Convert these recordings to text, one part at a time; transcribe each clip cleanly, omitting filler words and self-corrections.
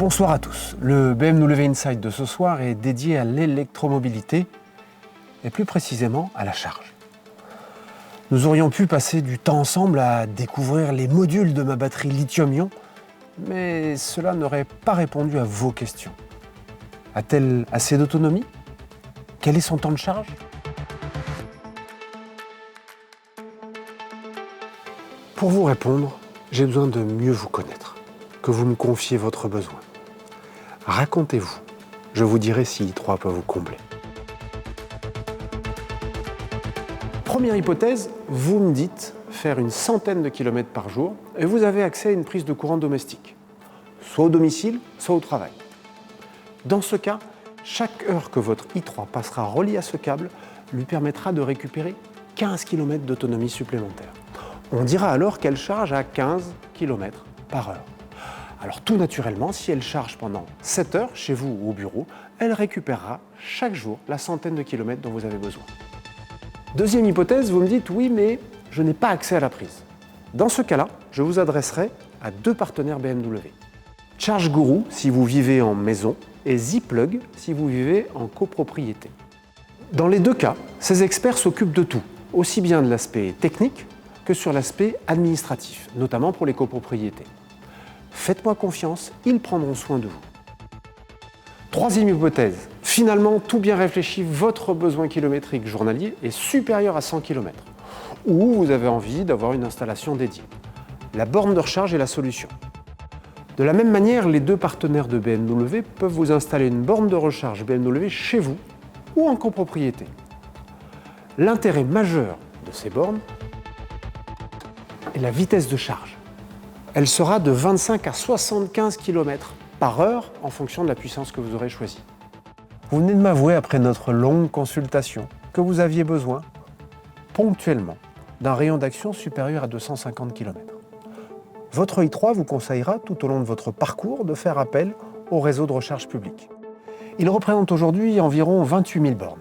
Bonsoir à tous. Le BMW Inside de ce soir est dédié à l'électromobilité et plus précisément à la charge. Nous aurions pu passer du temps ensemble à découvrir les modules de ma batterie lithium-ion, mais cela n'aurait pas répondu à vos questions. A-t-elle assez d'autonomie? Quel est son temps de charge? Pour vous répondre, j'ai besoin de mieux vous connaître, que vous me confiez votre besoin. Racontez-vous, je vous dirai si i3 peut vous combler. Première hypothèse, vous me dites faire une centaine de kilomètres par jour et vous avez accès à une prise de courant domestique, soit au domicile, soit au travail. Dans ce cas, chaque heure que votre i3 passera relié à ce câble lui permettra de récupérer 15 km d'autonomie supplémentaire. On dira alors qu'elle charge à 15 km par heure. Alors tout naturellement, si elle charge pendant 7 heures chez vous ou au bureau, elle récupérera chaque jour la centaine de kilomètres dont vous avez besoin. Deuxième hypothèse, vous me dites oui, mais je n'ai pas accès à la prise. Dans ce cas-là, je vous adresserai à deux partenaires BMW. ChargeGuru si vous vivez en maison et Zplug si vous vivez en copropriété. Dans les deux cas, ces experts s'occupent de tout, aussi bien de l'aspect technique que sur l'aspect administratif, notamment pour les copropriétés. Faites-moi confiance, ils prendront soin de vous. Troisième hypothèse, finalement, tout bien réfléchi, votre besoin kilométrique journalier est supérieur à 100 km, ou vous avez envie d'avoir une installation dédiée. La borne de recharge est la solution. De la même manière, les deux partenaires de BMW peuvent vous installer une borne de recharge BMW chez vous ou en copropriété. L'intérêt majeur de ces bornes est la vitesse de charge. Elle sera de 25 à 75 km par heure en fonction de la puissance que vous aurez choisie. Vous venez de m'avouer, après notre longue consultation, que vous aviez besoin, ponctuellement, d'un rayon d'action supérieur à 250 km. Votre i3 vous conseillera, tout au long de votre parcours, de faire appel au réseau de recharge public. Il représente aujourd'hui environ 28 000 bornes.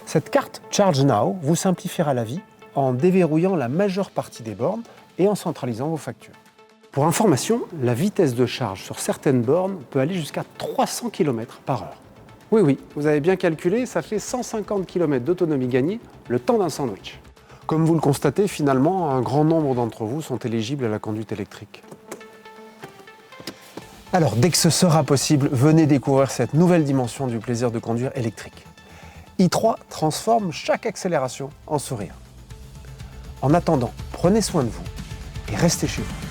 Cette carte Charge Now vous simplifiera la vie en déverrouillant la majeure partie des bornes et en centralisant vos factures. Pour information, la vitesse de charge sur certaines bornes peut aller jusqu'à 300 km par heure. Oui, vous avez bien calculé, ça fait 150 km d'autonomie gagnée, le temps d'un sandwich. Comme vous le constatez, finalement, un grand nombre d'entre vous sont éligibles à la conduite électrique. Alors, dès que ce sera possible, venez découvrir cette nouvelle dimension du plaisir de conduire électrique. i3 transforme chaque accélération en sourire. En attendant, prenez soin de vous et restez chez vous.